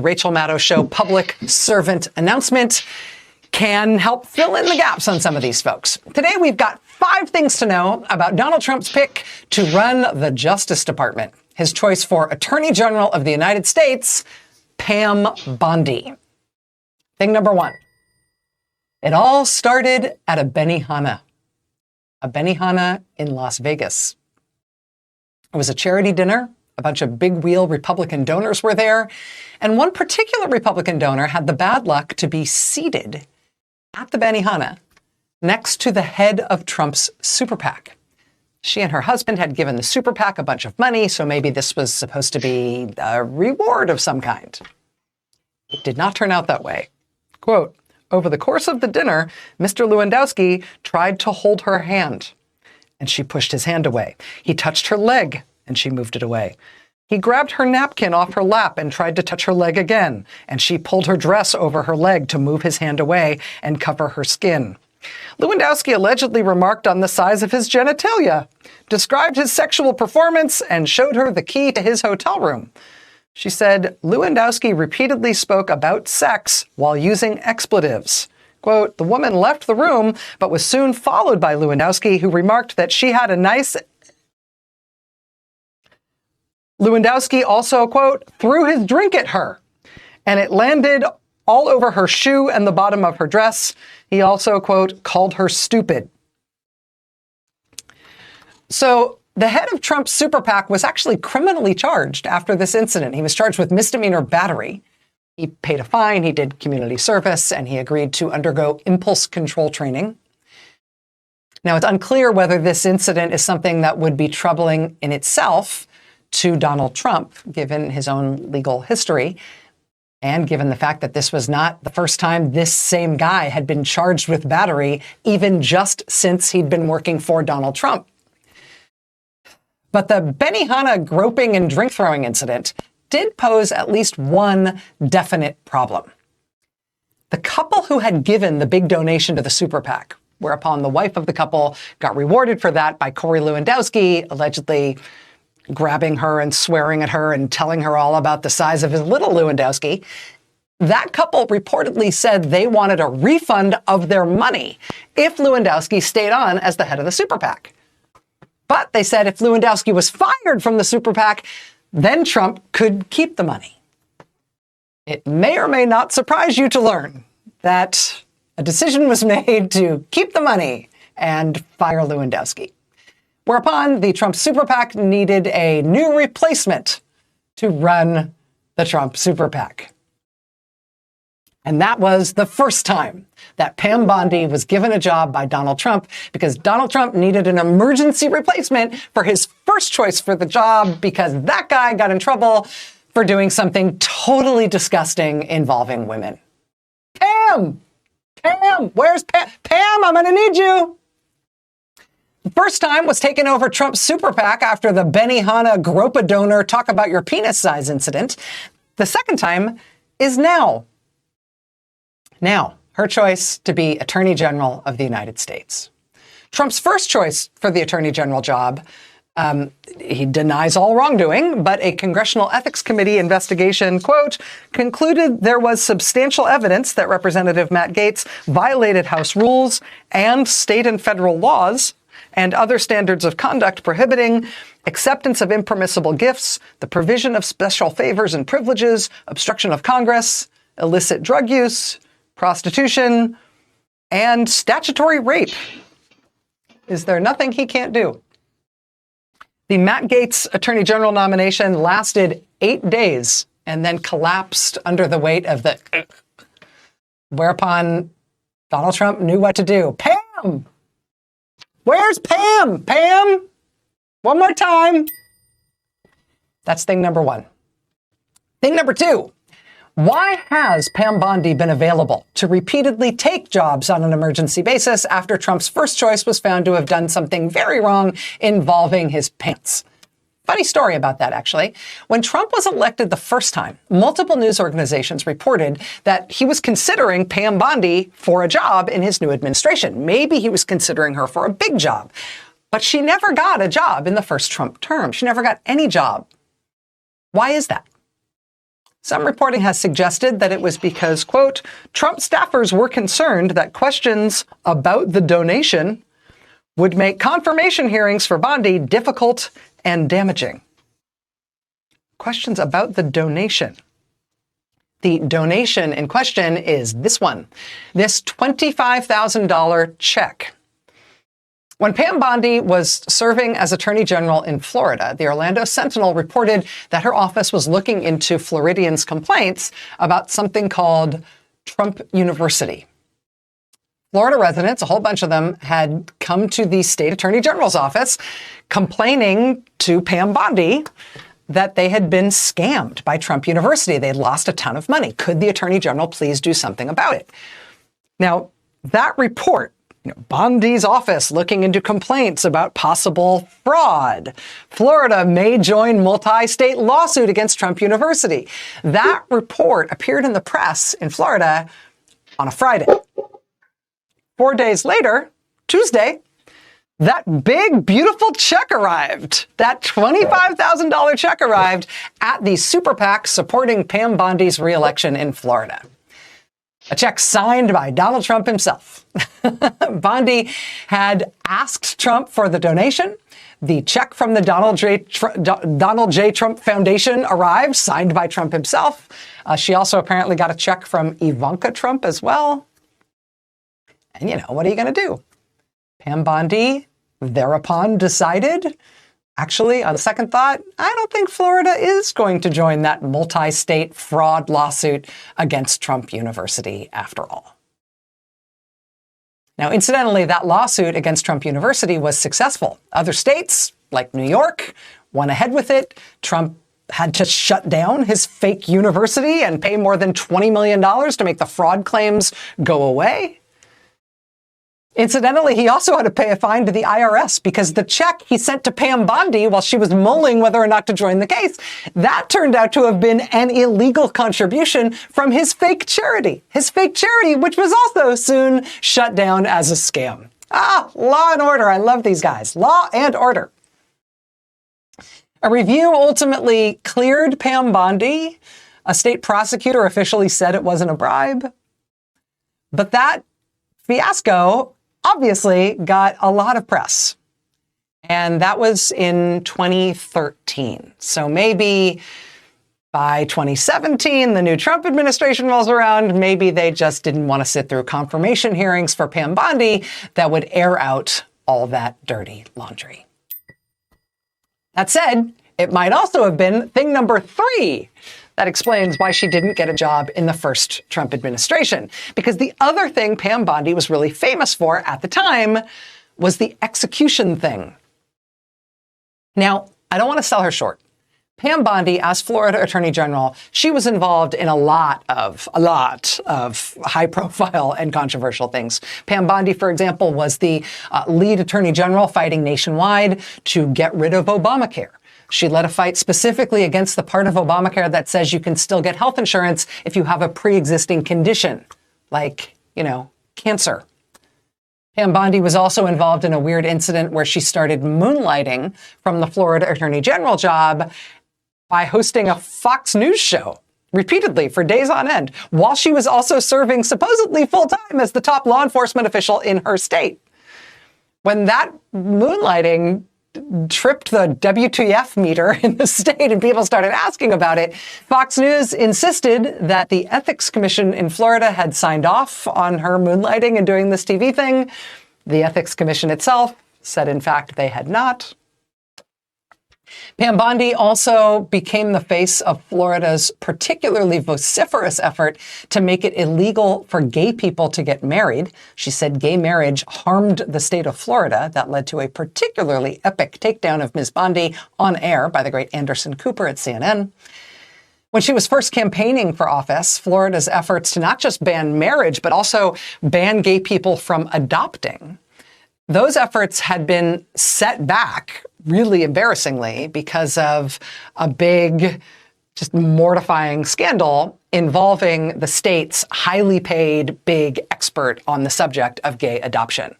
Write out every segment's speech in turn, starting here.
Rachel Maddow show public servant announcement can help fill in the gaps on some of these folks. Today, we've got 5 things to know about Donald Trump's pick to run the Justice Department. His choice for Attorney General of the United States, Pam Bondi. Thing number 1. It all started at a Benihana in Las Vegas. It was a charity dinner. A bunch of big wheel Republican donors were there. And one particular Republican donor had the bad luck to be seated at the Benihana next to the head of Trump's super PAC. She and her husband had given the super PAC a bunch of money, so maybe this was supposed to be a reward of some kind. It did not turn out that way. Quote, over the course of the dinner, Mr. Lewandowski tried to hold her hand, and she pushed his hand away. He touched her leg, and she moved it away. He grabbed her napkin off her lap and tried to touch her leg again, and she pulled her dress over her leg to move his hand away and cover her skin. Lewandowski allegedly remarked on the size of his genitalia, described his sexual performance, and showed her the key to his hotel room. She said Lewandowski repeatedly spoke about sex while using expletives. Quote, the woman left the room, but was soon followed by Lewandowski, who remarked that she had a nice... Lewandowski also, quote, threw his drink at her, and it landed all over her shoe and the bottom of her dress. He also, quote, called her stupid. So the head of Trump's super PAC was actually criminally charged after this incident. He was charged with misdemeanor battery. He paid a fine, he did community service, and he agreed to undergo impulse control training. Now, it's unclear whether this incident is something that would be troubling in itself to Donald Trump, given his own legal history, and given the fact that this was not the first time this same guy had been charged with battery, even just since he'd been working for Donald Trump. But the Benihana groping and drink throwing incident did pose at least one definite problem. The couple who had given the big donation to the super PAC, whereupon the wife of the couple got rewarded for that by Corey Lewandowski, allegedly grabbing her and swearing at her and telling her all about the size of his little Lewandowski. That couple reportedly said they wanted a refund of their money if Lewandowski stayed on as the head of the super PAC. But they said if Lewandowski was fired from the super PAC, then Trump could keep the money. It may or may not surprise you to learn that a decision was made to keep the money and fire Lewandowski. Whereupon the Trump super PAC needed a new replacement to run the Trump super PAC. And that was the first time that Pam Bondi was given a job by Donald Trump, because Donald Trump needed an emergency replacement for his first choice for the job, because that guy got in trouble for doing something totally disgusting involving women. Pam! Pam! Where's Pam? Pam, I'm gonna need you! The first time was taken over Trump's super PAC after the Benihana grope donor talk about your penis size incident. The second time is now. Now, her choice to be Attorney General of the United States. Trump's first choice for the Attorney General job, he denies all wrongdoing, but a Congressional Ethics Committee investigation, quote, concluded there was substantial evidence that Representative Matt Gaetz violated House rules and state and federal laws and other standards of conduct prohibiting acceptance of impermissible gifts, the provision of special favors and privileges, obstruction of Congress, illicit drug use, prostitution, and statutory rape. Is there nothing he can't do? The Matt Gaetz Attorney General nomination lasted 8 days and then collapsed under the weight of the... Whereupon Donald Trump knew what to do. Pam! Where's Pam? Pam! One more time. That's thing number 1. Thing number 2. Why has Pam Bondi been available to repeatedly take jobs on an emergency basis after Trump's first choice was found to have done something very wrong involving his pants? Funny story about that, actually. When Trump was elected the first time, multiple news organizations reported that he was considering Pam Bondi for a job in his new administration. Maybe he was considering her for a big job. But she never got a job in the first Trump term. She never got any job. Why is that? Some reporting has suggested that it was because, quote, Trump staffers were concerned that questions about the donation would make confirmation hearings for Bondi difficult and damaging. Questions about the donation. The donation in question is this one, this $25,000 check. When Pam Bondi was serving as Attorney General in Florida, the Orlando Sentinel reported that her office was looking into Floridians' complaints about something called Trump University. Florida residents, a whole bunch of them, had come to the state attorney general's office complaining to Pam Bondi that they had been scammed by Trump University. They'd lost a ton of money. Could the attorney general please do something about it? Now, that report, Bondi's office looking into complaints about possible fraud. Florida may join multi-state lawsuit against Trump University. That report appeared in the press in Florida on a Friday. 4 days later, Tuesday, that big, beautiful check arrived. That $25,000 check arrived at the super PAC supporting Pam Bondi's reelection in Florida. A check signed by Donald Trump himself. Bondi had asked Trump for the donation. The check from the Donald J. Trump Foundation arrived, signed by Trump himself. She also apparently got a check from Ivanka Trump as well. And what are you going to do? Pam Bondi thereupon decided, actually, on second thought, I don't think Florida is going to join that multi-state fraud lawsuit against Trump University after all. Now, incidentally, that lawsuit against Trump University was successful. Other states, like New York, went ahead with it. Trump had to shut down his fake university and pay more than $20 million to make the fraud claims go away. Incidentally, he also had to pay a fine to the IRS because the check he sent to Pam Bondi while she was mulling whether or not to join the case, that turned out to have been an illegal contribution from his fake charity. His fake charity, which was also soon shut down as a scam. Law and order. I love these guys. Law and order. A review ultimately cleared Pam Bondi. A state prosecutor officially said it wasn't a bribe. But that fiasco obviously got a lot of press. And that was in 2013. So maybe by 2017, the new Trump administration rolls around, maybe they just didn't want to sit through confirmation hearings for Pam Bondi that would air out all that dirty laundry. That said, it might also have been thing number 3 that explains why she didn't get a job in the first Trump administration. Because the other thing Pam Bondi was really famous for at the time was the execution thing. Now, I don't want to sell her short. Pam Bondi, as Florida Attorney General, she was involved in a lot of high-profile and controversial things. Pam Bondi, for example, was the lead Attorney General fighting nationwide to get rid of Obamacare. She led a fight specifically against the part of Obamacare that says you can still get health insurance if you have a pre-existing condition, like, cancer. Pam Bondi was also involved in a weird incident where she started moonlighting from the Florida Attorney General job by hosting a Fox News show repeatedly for days on end, while she was also serving supposedly full-time as the top law enforcement official in her state. When that moonlighting tripped the WTF meter in the state and people started asking about it, Fox News insisted that the Ethics Commission in Florida had signed off on her moonlighting and doing this TV thing. The Ethics Commission itself said, in fact, they had not. Pam Bondi also became the face of Florida's particularly vociferous effort to make it illegal for gay people to get married. She said gay marriage harmed the state of Florida. That led to a particularly epic takedown of Ms. Bondi on air by the great Anderson Cooper at CNN. When she was first campaigning for office, Florida's efforts to not just ban marriage, but also ban gay people from adopting, those efforts had been set back really embarrassingly because of a big, just mortifying scandal involving the state's highly paid big expert on the subject of gay adoption.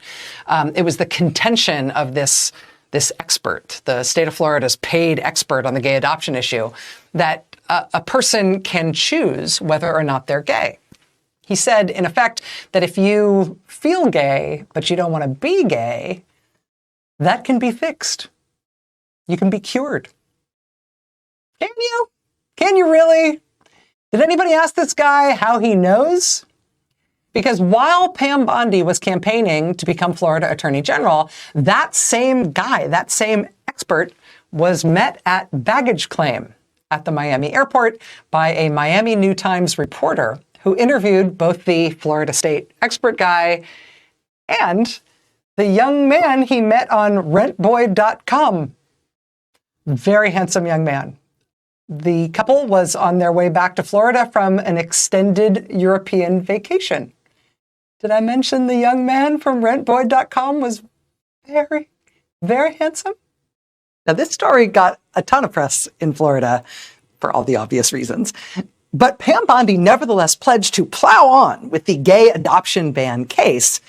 It was the contention of this expert, the state of Florida's paid expert on the gay adoption issue, that a person can choose whether or not they're gay. He said, in effect, that if you feel gay, but you don't want to be gay, that can be fixed. You can be cured. Can you? Can you really? Did anybody ask this guy how he knows? Because while Pam Bondi was campaigning to become Florida Attorney General, that same guy, that same expert, was met at baggage claim at the Miami airport by a Miami New Times reporter who interviewed both the Florida State expert guy and the young man he met on rentboy.com. Very handsome young man. The couple was on their way back to Florida from an extended European vacation. Did I mention the young man from rentboy.com was very, very handsome? Now, this story got a ton of press in Florida for all the obvious reasons. But Pam Bondi nevertheless pledged to plow on with the gay adoption ban case,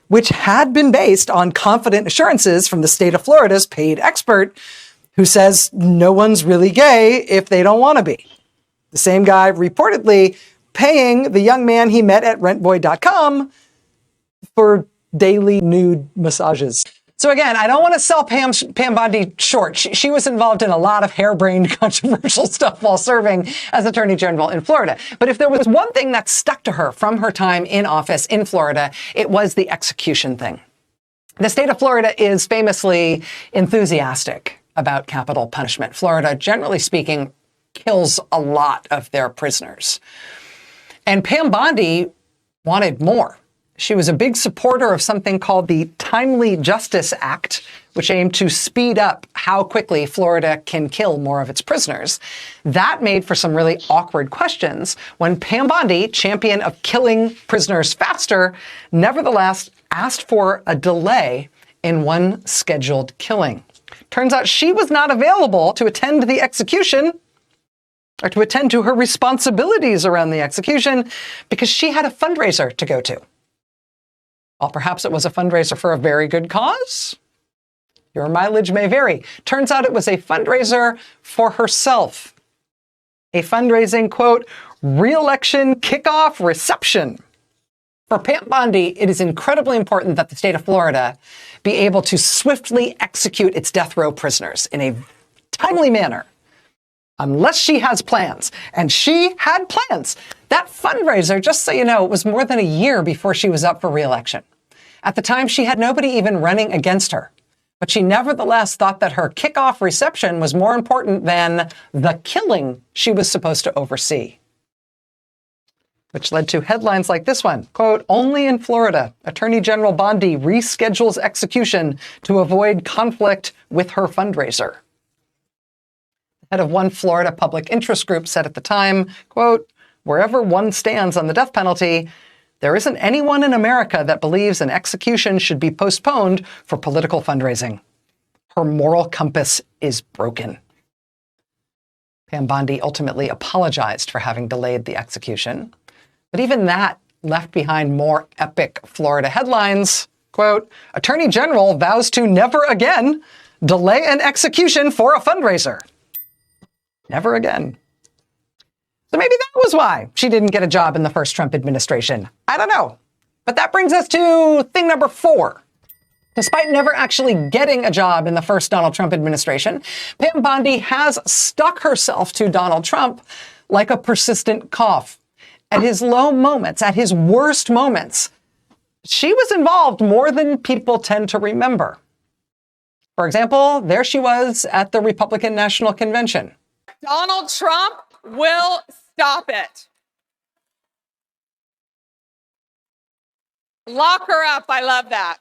which had been based on confident assurances from the state of Florida's paid expert, who says no one's really gay if they don't want to be. The same guy reportedly paying the young man he met at rentboy.com for daily nude massages. So again, I don't want to sell Pam Bondi short. She was involved in a lot of harebrained, controversial stuff while serving as Attorney General in Florida. But if there was one thing that stuck to her from her time in office in Florida, it was the execution thing. The state of Florida is famously enthusiastic about capital punishment. Florida, generally speaking, kills a lot of their prisoners. And Pam Bondi wanted more. She was a big supporter of something called the Timely Justice Act, which aimed to speed up how quickly Florida can kill more of its prisoners. That made for some really awkward questions when Pam Bondi, champion of killing prisoners faster, nevertheless asked for a delay in one scheduled killing. Turns out she was not available to attend the execution or to attend to her responsibilities around the execution because she had a fundraiser to go to. Well, perhaps it was a fundraiser for a very good cause. Your mileage may vary. Turns out it was a fundraiser for herself. A fundraising, quote, re-election kickoff reception. For Pam Bondi, it is incredibly important that the state of Florida be able to swiftly execute its death row prisoners in a timely manner, unless she has plans. And she had plans. That fundraiser, just so you know, was more than a year before she was up for re-election. At the time, she had nobody even running against her. But she nevertheless thought that her kickoff reception was more important than the killing she was supposed to oversee. Which led to headlines like this one, quote, only in Florida, Attorney General Bondi reschedules execution to avoid conflict with her fundraiser. The head of one Florida public interest group said at the time, quote, wherever one stands on the death penalty, there isn't anyone in America that believes an execution should be postponed for political fundraising. Her moral compass is broken. Pam Bondi ultimately apologized for having delayed the execution. But even that left behind more epic Florida headlines. Quote, Attorney General vows to never again delay an execution for a fundraiser. Never again. So maybe that was why she didn't get a job in the first Trump administration. I don't know. But that brings us to thing number 4. Despite never actually getting a job in the first Donald Trump administration, Pam Bondi has stuck herself to Donald Trump like a persistent cough. At his low moments, at his worst moments, she was involved more than people tend to remember. For example, there she was at the Republican National Convention. Donald Trump will stop it. Lock her up. I love that.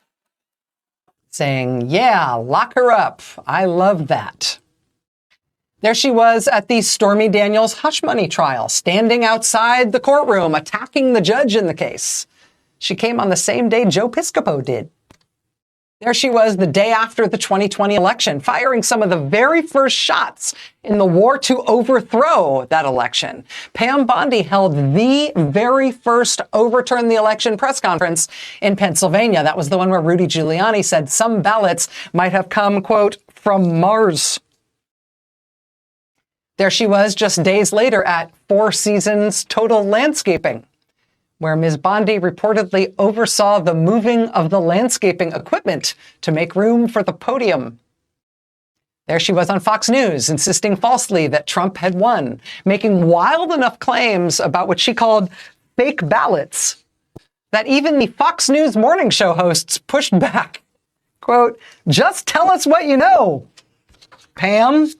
Saying, yeah, lock her up. I love that. There she was at the Stormy Daniels hush money trial, standing outside the courtroom, attacking the judge in the case. She came on the same day Joe Piscopo did. There she was the day after the 2020 election, firing some of the very first shots in the war to overthrow that election. Pam Bondi held the very first overturn the election press conference in Pennsylvania. That was the one where Rudy Giuliani said some ballots might have come, quote, from Mars. There she was just days later at Four Seasons Total Landscaping, where Ms. Bondi reportedly oversaw the moving of the landscaping equipment to make room for the podium. There she was on Fox News, insisting falsely that Trump had won, making wild enough claims about what she called fake ballots that even the Fox News morning show hosts pushed back. Quote, "Just tell us what you know, Pam."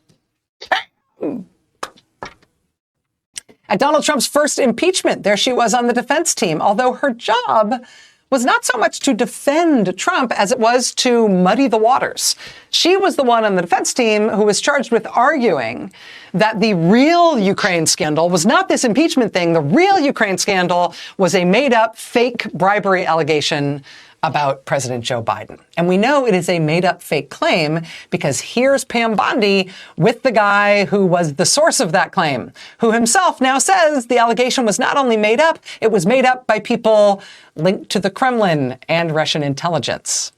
At Donald Trump's first impeachment, there she was on the defense team, although her job was not so much to defend Trump as it was to muddy the waters. She was the one on the defense team who was charged with arguing that the real Ukraine scandal was not this impeachment thing. The real Ukraine scandal was a made-up fake bribery allegation about President Joe Biden. And we know it is a made-up fake claim because here's Pam Bondi with the guy who was the source of that claim, who himself now says the allegation was not only made up, it was made up by people linked to the Kremlin and Russian intelligence.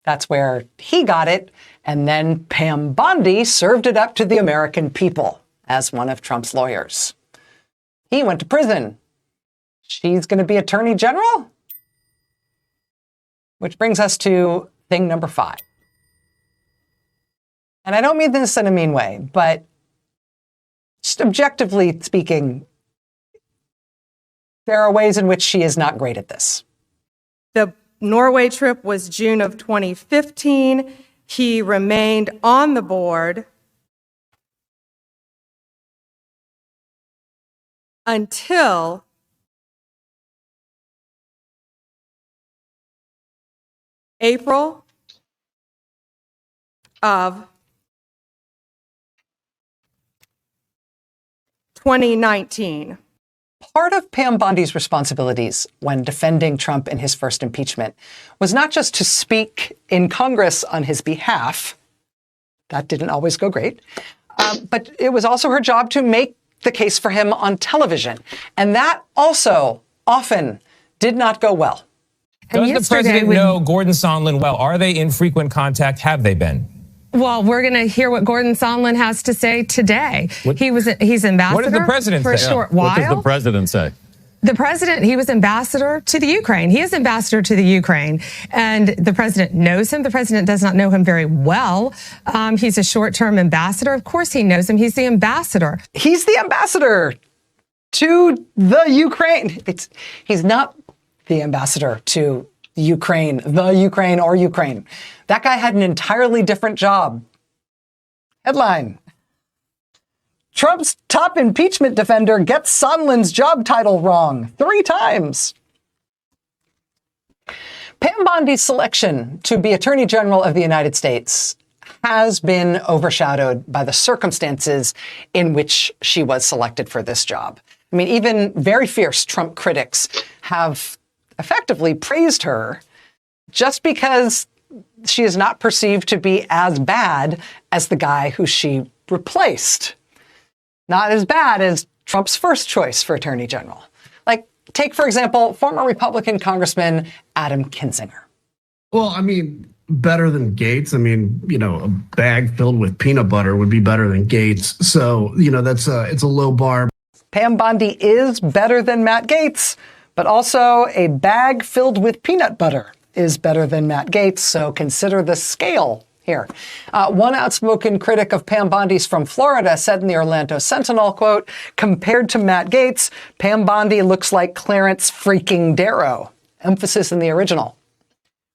That's where he got it. And then Pam Bondi served it up to the American people as one of Trump's lawyers. He went to prison. She's going to be Attorney General? Which brings us to thing number 5. And I don't mean this in a mean way, but just objectively speaking, there are ways in which she is not great at this. The Norway trip was June of 2015. He remained on the board until April of 2019. Part of Pam Bondi's responsibilities when defending Trump in his first impeachment was not just to speak in Congress on his behalf. That didn't always go great. But it was also her job to make the case for him on television. And that also often did not go well. Does the president know Gordon Sondland well? Are they in frequent contact? Have they been? Well, we're going to hear what Gordon Sondland has to say today. He's ambassador what did the president for a short while. What does the president say? The president, he was ambassador to the Ukraine. He is ambassador to the Ukraine, and the president knows him. The president does not know him very well. He's a short-term ambassador. Of course he knows him. He's the ambassador. He's the ambassador to the Ukraine. He's not the ambassador to Ukraine, the Ukraine or Ukraine. That guy had an entirely different job. Headline: Trump's top impeachment defender gets Sondland's job title wrong 3 times. Pam Bondi's selection to be Attorney General of the United States has been overshadowed by the circumstances in which she was selected for this job. I mean, even very fierce Trump critics have effectively praised her just because she is not perceived to be as bad as the guy who she replaced. Not as bad as Trump's first choice for Attorney General. Like, take, for example, former Republican Congressman Adam Kinzinger. Well, I mean, better than Gates. I mean, a bag filled with peanut butter would be better than Gates. So, it's a low bar. Pam Bondi is better than Matt Gaetz, but also a bag filled with peanut butter is better than Matt Gaetz. So consider the scale here. One outspoken critic of Pam Bondi's from Florida said in the Orlando Sentinel, quote, "Compared to Matt Gaetz, Pam Bondi looks like Clarence freaking Darrow." Emphasis in the original.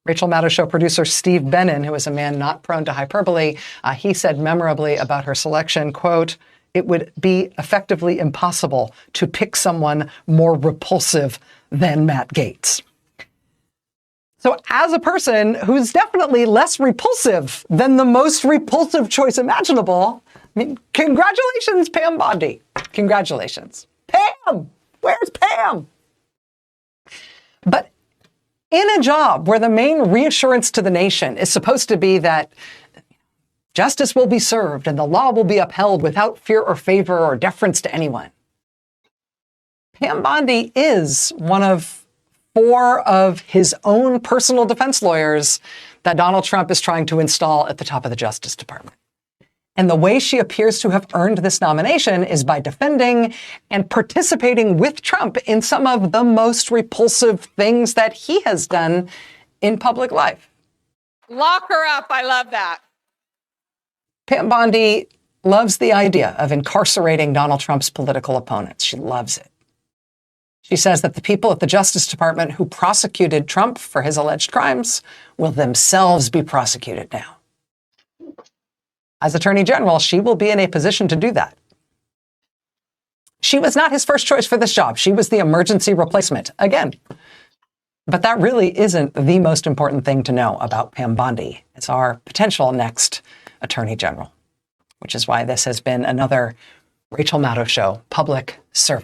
Rachel Maddow Show producer Steve Bannon, who is a man not prone to hyperbole, he said memorably about her selection, quote, "It would be effectively impossible to pick someone more repulsive than Matt Gaetz." So as a person who's definitely less repulsive than the most repulsive choice imaginable, I mean, congratulations, Pam Bondi. Congratulations. Pam! Where's Pam? But in a job where the main reassurance to the nation is supposed to be that justice will be served and the law will be upheld without fear or favor or deference to anyone, Pam Bondi is one of 4 of his own personal defense lawyers that Donald Trump is trying to install at the top of the Justice Department. And the way she appears to have earned this nomination is by defending and participating with Trump in some of the most repulsive things that he has done in public life. Lock her up. I love that. Pam Bondi loves the idea of incarcerating Donald Trump's political opponents. She loves it. She says that the people at the Justice Department who prosecuted Trump for his alleged crimes will themselves be prosecuted now. As Attorney General, she will be in a position to do that. She was not his first choice for this job. She was the emergency replacement again. But that really isn't the most important thing to know about Pam Bondi. It's our potential next Attorney General, which is why this has been another Rachel Maddow Show public service.